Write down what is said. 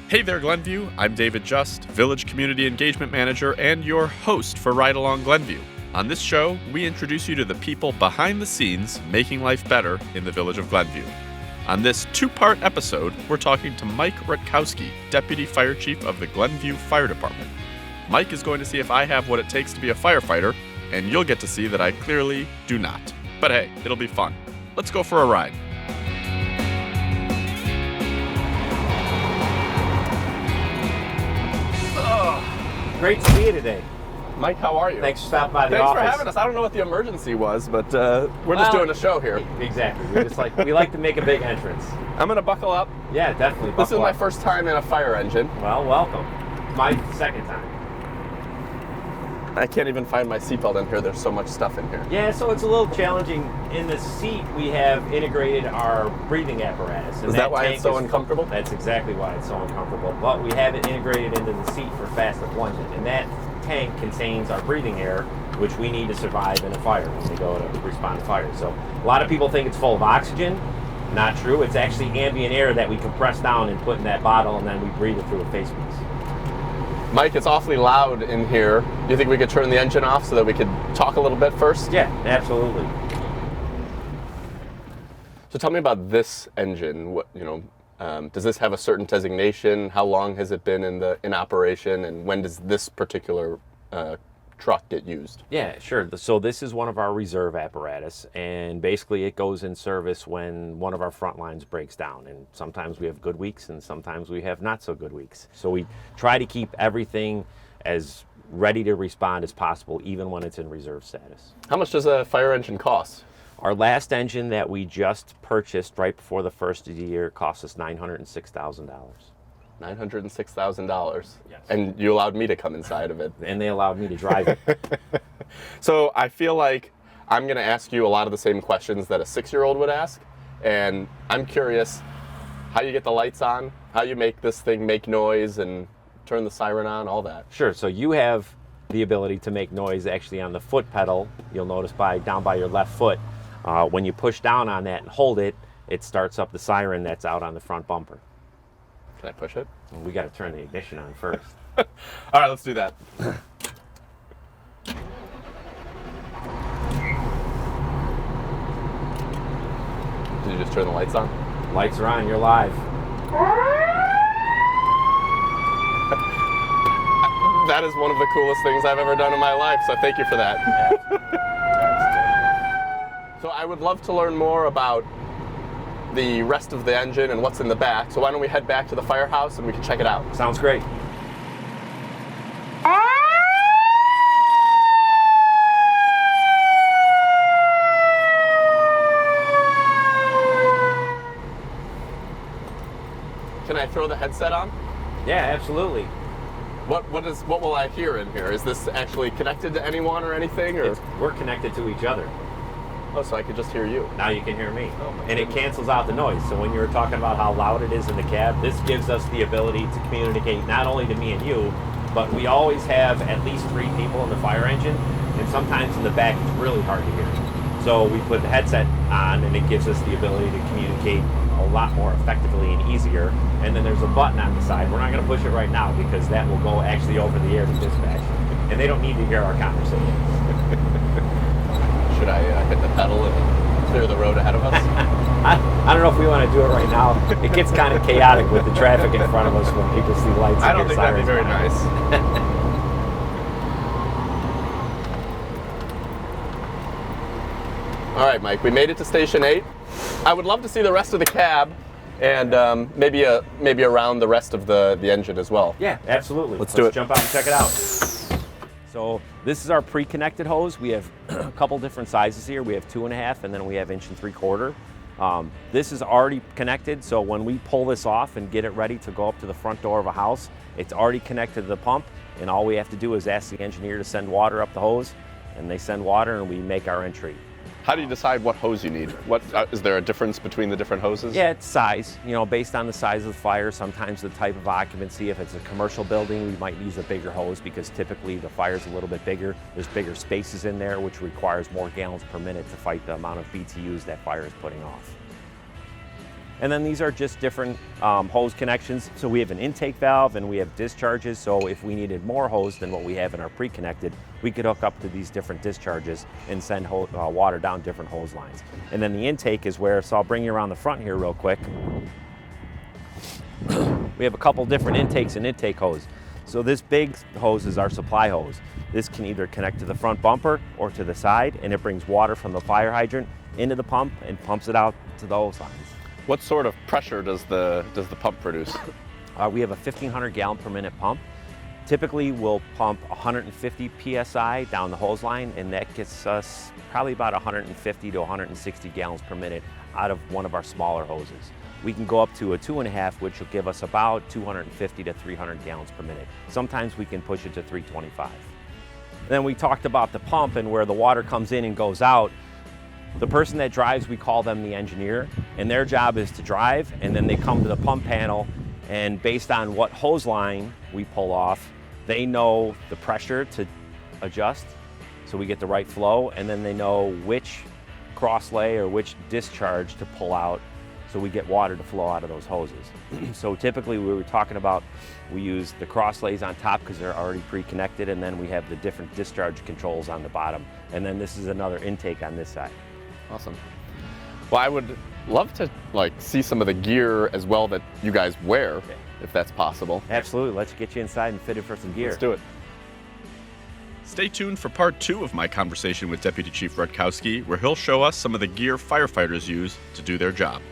Hey there, Glenview. I'm David Just, Village Community Engagement Manager and your host for Ride-Along Glenview. On this show, we introduce you to the people behind the scenes making life better in the Village of Glenview. On this two-part episode, we're talking to Mike Rutkowski, Deputy Fire Chief of the Glenview Fire Department. Mike is going to see if I have what it takes to be a firefighter, and you'll get to see that I clearly do not. But hey, it'll be fun. Let's go for a ride. Great to see you today. Mike, how are you? Thanks for stopping by the Thanks office. for having us. I don't know what the emergency was, but we're just doing a show here. Exactly. We like to make a big entrance. I'm going to buckle up. Yeah, definitely. This is my first time in a fire engine. Well, welcome. My second time. I can't even find my seatbelt in here. There's so much stuff in here. Yeah, so it's a little challenging. In the seat, we have integrated our breathing apparatus. And Is that why it's so uncomfortable? That's exactly why it's so uncomfortable. But we have it integrated into the seat for faster plunging. And that tank contains our breathing air, which we need to survive in a fire when we go to respond to fire. So a lot of people think it's full of oxygen. Not true. It's actually ambient air that we compress down and put in that bottle, and then we breathe it through a face piece. Mike, it's awfully loud in here. Do you think we could turn the engine off so that we could talk a little bit first? Yeah, absolutely. So tell me about this engine. What, does this have a certain designation? How long has it been in operation, and when does this particular truck get used? Yeah, sure. So this is one of our reserve apparatus, and basically it goes in service when one of our front lines breaks down. And sometimes we have good weeks, and sometimes we have not so good weeks. So we try to keep everything as ready to respond as possible, even when it's in reserve status. How much does a fire engine cost? Our last engine that we just purchased right before the first of the year cost us $906,000. $906,000. Yes. And you allowed me to come inside of it. And they allowed me to drive it. So I feel like I'm going to ask you a lot of the same questions that a 6-year-old would ask. And I'm curious how you get the lights on, how you make this thing make noise and turn the siren on, all that. Sure. So you have the ability to make noise actually on the foot pedal. You'll notice down by your left foot. When you push down on that and hold it, it starts up the siren that's out on the front bumper. Can I push it? Well, we got to turn the ignition on first. All right, let's do that. Did you just turn the lights on? Lights are on, you're live. That is one of the coolest things I've ever done in my life, so thank you for that. So I would love to learn more about the rest of the engine and what's in the back. So why don't we head back to the firehouse and we can check it out. Sounds great. Can I throw the headset on? Yeah, absolutely. What will I hear in here? Is this actually connected to anyone or anything? Or? We're connected to each other. Oh, so I could just hear you. Now you can hear me. Oh, my and goodness. it cancels out the noise. So when you were talking about how loud it is in the cab, this gives us the ability to communicate not only to me and you, but we always have at least 3 people in the fire engine, and sometimes in the back it's really hard to hear. So we put the headset on, and it gives us the ability to communicate a lot more effectively and easier. And then there's a button on the side. We're not going to push it right now because that will go actually over the air to dispatch, and they don't need to hear our conversation. Should I hit the pedal and clear the road ahead of us? I don't know if we want to do it right now. It gets kind of chaotic with the traffic in front of us when people see lights. I don't think that'd be very behind. nice. All right, Mike, we made it to Station 8. I would love to see the rest of the cab and maybe around the rest of the engine as well. Yeah, absolutely. Let's do it. Jump out and check it out. So this is our pre-connected hose. We have a couple different sizes here. We have 2.5, and then we have 1.75 inch. This is already connected, so when we pull this off and get it ready to go up to the front door of a house, it's already connected to the pump, and all we have to do is ask the engineer to send water up the hose, and they send water, and we make our entry. How do you decide what hose you need? Is there a difference between the different hoses? Yeah, it's size. Based on the size of the fire, sometimes the type of occupancy. If it's a commercial building, we might use a bigger hose because typically the fire's a little bit bigger. There's bigger spaces in there, which requires more gallons per minute to fight the amount of BTUs that fire is putting off. And then these are just different hose connections. So we have an intake valve and we have discharges. So if we needed more hose than what we have in our pre-connected, we could hook up to these different discharges and send water down different hose lines. And then the intake is where, so I'll bring you around the front here real quick. We have a couple different intakes and intake hose. So this big hose is our supply hose. This can either connect to the front bumper or to the side, and it brings water from the fire hydrant into the pump and pumps it out to the hose lines. What sort of pressure does the pump produce? We have a 1,500 gallon per minute pump. Typically we'll pump 150 PSI down the hose line, and that gets us probably about 150 to 160 gallons per minute out of one of our smaller hoses. We can go up to a 2.5, which will give us about 250 to 300 gallons per minute. Sometimes we can push it to 325. Then we talked about the pump and where the water comes in and goes out. The person that drives, we call them the engineer, and their job is to drive, and then they come to the pump panel, and based on what hose line we pull off, they know the pressure to adjust so we get the right flow, and then they know which cross lay or which discharge to pull out so we get water to flow out of those hoses. So typically we were talking about, we use the cross lays on top because they're already pre-connected, and then we have the different discharge controls on the bottom, and then this is another intake on this side. Awesome. Well, I would love to see some of the gear as well that you guys wear, okay, if that's possible. Absolutely. Let's get you inside and fit it for some gear. Let's do it. Stay tuned for part 2 of my conversation with Deputy Chief Rutkowski, where he'll show us some of the gear firefighters use to do their job.